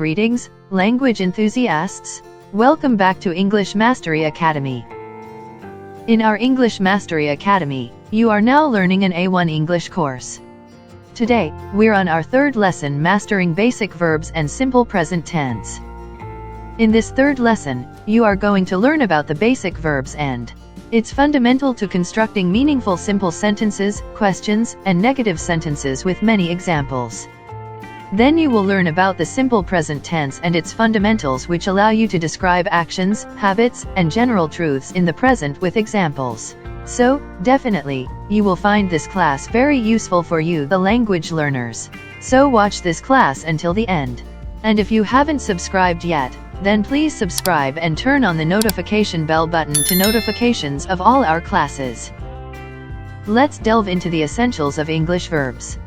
Greetings, language enthusiasts. Welcome back to English Mastery Academy. In our English Mastery Academy, you are now learning an A1 English course. Today, we're on our third lesson, mastering basic verbs and simple present tense. In this third lesson, you are going to learn about the basic verbs and it's fundamental to constructing meaningful simple sentences, questions, and negative sentences with many examples. Then you will learn about the simple present tense and its fundamentals, which allow you to describe actions, habits, and general truths in the present with examples. So, definitely, you will find this class very useful for you, the language learners. So watch this class until the end. And if you haven't subscribed yet, then please subscribe and turn on the notification bell button to notifications of all our classes. Let's delve into the essentials of English verbs.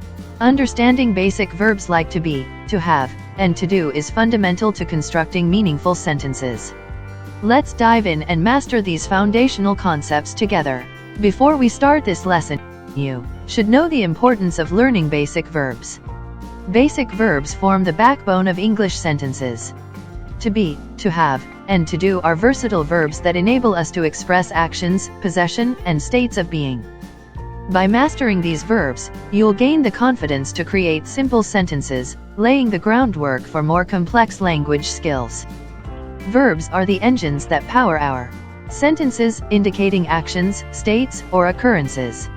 Understanding basic verbs like to be, to have, and to do is fundamental to constructing meaningful sentences. Let's dive in and master these foundational concepts together. Before we start this lesson, you should know the importance of learning basic verbs. Basic verbs form the backbone of English sentences. To be, to have, and to do are versatile verbs that enable us to express actions, possession, and states of being. By mastering these verbs, you'll gain the confidence to create simple sentences, laying the groundwork for more complex language skills. Verbs are the engines that power our sentences, indicating actions, states, or occurrences.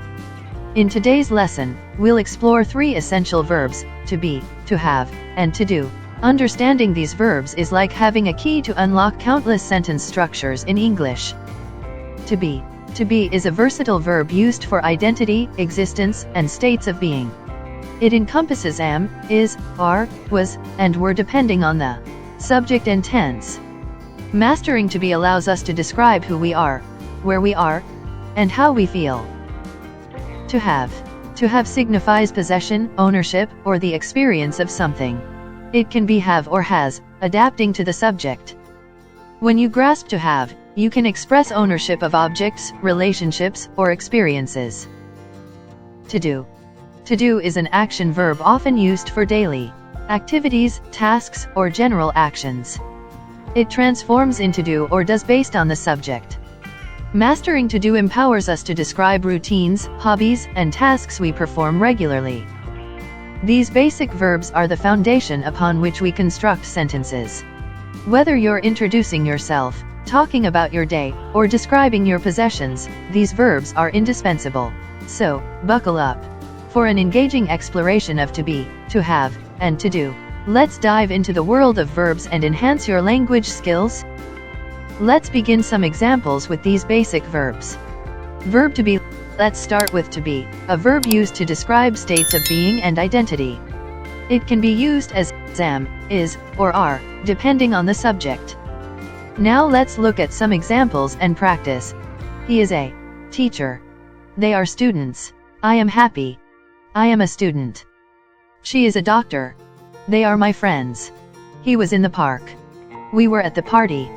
In today's lesson, we'll explore three essential verbs: to be, to have, and to do. Understanding these verbs is like having a key to unlock countless sentence structures in English. To be. To be is a versatile verb used for identity, existence, and states of being. It encompasses am, is, are, was, and were depending on the subject and tense. Mastering to be allows us to describe who we are, where we are, and how we feel. To have. To have signifies possession, ownership, or the experience of something. It can be have or has, adapting to the subject. When you grasp to have, you can express ownership of objects, relationships, or experiences. To do. To do is an action verb often used for daily activities, tasks, or general actions. It transforms into do or does based on the subject. Mastering to do empowers us to describe routines, hobbies, and tasks we perform regularly. These basic verbs are the foundation upon which we construct sentences. Whether you're introducing yourself, talking about your day, or describing your possessions, these verbs are indispensable. So, buckle up for an engaging exploration of to be, to have, and to do. Let's dive into the world of verbs and enhance your language skills. Let's begin some examples with these basic verbs. Verb to be. Let's start with to be, a verb used to describe states of being and identity. It can be used as am, is, or are, depending on the subject. Now let's look at some examples and practice. He is a teacher. They are students. I am happy. I am a student. She is a doctor. They are my friends. He was in the park. We were at the party.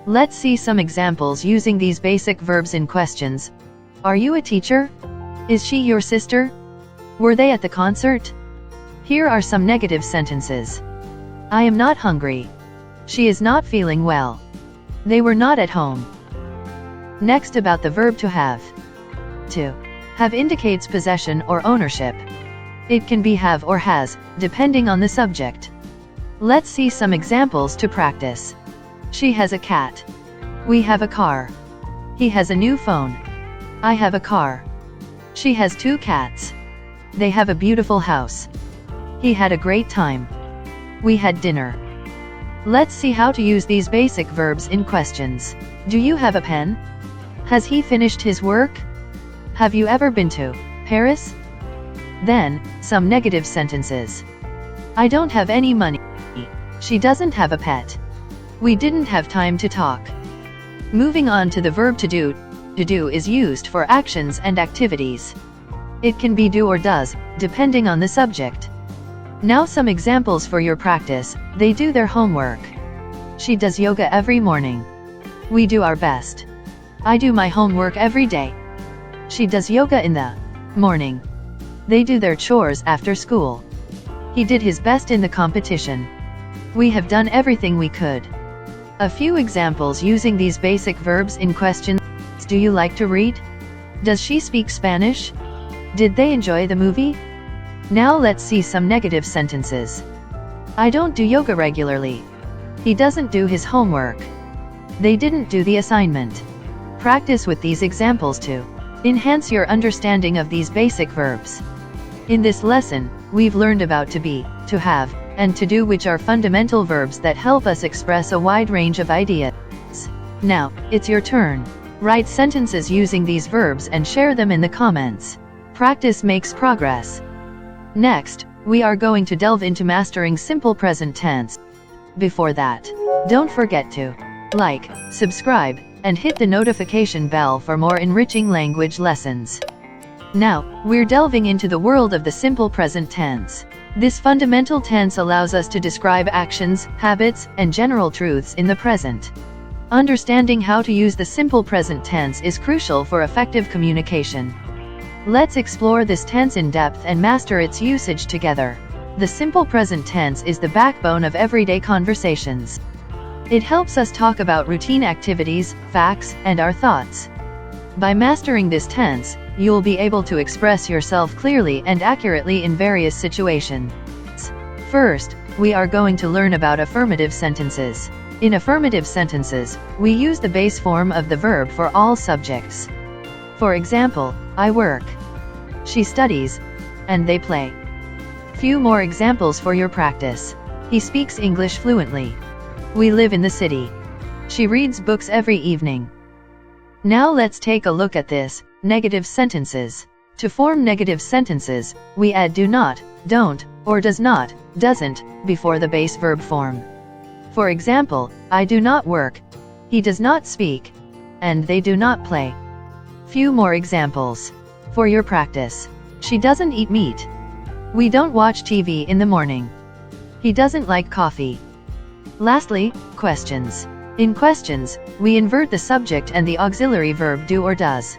Let's see some examples using these basic verbs in questions. Are you a teacher? Is she your sister? Were they at the concert? Here are some negative sentences. I am not hungry. She is not feeling well. They were not at home. Next, about the verb to have. To have indicates possession or ownership. It can be have or has, depending on the subject. Let's see some examples to practice. She has a cat. We have a car. He has a new phone. I have a car. She has 2 cats. They have a beautiful house. He had a great time. We had dinner. Let's see how to use these basic verbs in questions. Do you have a pen? Has he finished his work? Have you ever been to Paris? Then, some negative sentences. I don't have any money. She doesn't have a pet. We didn't have time to talk. Moving on to the verb to do. To do is used for actions and activities. It can be do or does, depending on the subject. Now some examples for your practice. They do their homework. She does yoga every morning. We do our best. I do my homework every day. She does yoga in the morning. They do their chores after school. He did his best in the competition. We have done everything we could. A few examples using these basic verbs in questions. Do you like to read? Does she speak Spanish? Did they enjoy the movie? Now let's see some negative sentences. I don't do yoga regularly. He doesn't do his homework. They didn't do the assignment. Practice with these examples to enhance your understanding of these basic verbs. In this lesson, we've learned about to be, to have, and to do, which are fundamental verbs that help us express a wide range of ideas. Now, it's your turn. Write sentences using these verbs and share them in the comments. Practice makes progress. Next, we are going to delve into mastering simple present tense. Before that, don't forget to like, subscribe, and hit the notification bell for more enriching language lessons. Now, we're delving into the world of the simple present tense. This fundamental tense allows us to describe actions, habits, and general truths in the present. Understanding how to use the simple present tense is crucial for effective communication. Let's explore this tense in depth and master its usage together. The simple present tense is the backbone of everyday conversations. It helps us talk about routine activities, facts, and our thoughts. By mastering this tense, you'll be able to express yourself clearly and accurately in various situations. First, we are going to learn about affirmative sentences. In affirmative sentences, we use the base form of the verb for all subjects. For example, I work, she studies, and they play. Few more examples for your practice. He speaks English fluently. We live in the city. She reads books every evening. Now let's take a look at this, negative sentences. To form negative sentences, we add do not, don't, or does not, doesn't, before the base verb form. For example, I do not work, he does not speak, and they do not play. Few more examples. For your practice. She doesn't eat meat. We don't watch TV in the morning. He doesn't like coffee. Lastly, questions. In questions, we invert the subject and the auxiliary verb do or does.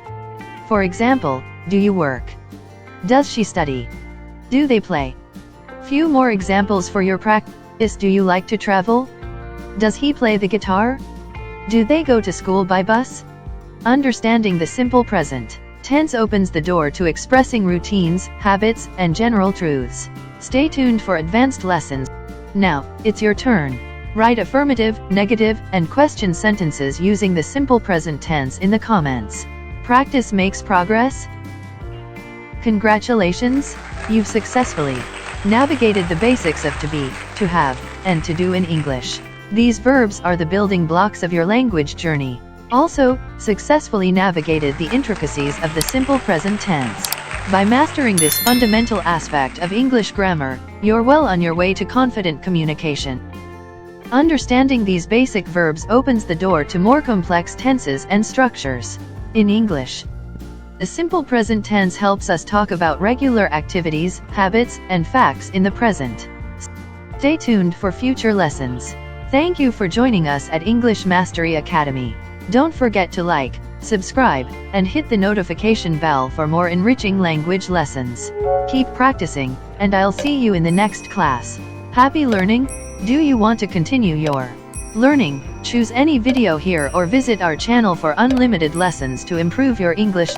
For example, do you work? Does she study? Do they play? Few more examples for your practice. Do you like to travel? Does he play the guitar? Do they go to school by bus? Understanding the simple present tense opens the door to expressing routines, habits, and general truths. Stay tuned for advanced lessons. Now, it's your turn. Write affirmative, negative, and question sentences using the simple present tense in the comments. Practice makes progress. Congratulations! You've successfully navigated the basics of to be, to have, and to do in English. These verbs are the building blocks of your language journey. Also, successfully navigated the intricacies of the simple present tense. By mastering this fundamental aspect of English grammar, you're well on your way to confident communication. Understanding these basic verbs opens the door to more complex tenses and structures. In English, the simple present tense helps us talk about regular activities, habits, and facts in the present. Stay tuned for future lessons. Thank you for joining us at English Mastery Academy. Don't forget to like, subscribe, and hit the notification bell for more enriching language lessons. Keep practicing, and I'll see you in the next class. Happy learning! Do you want to continue your learning? Choose any video here or visit our channel for unlimited lessons to improve your English.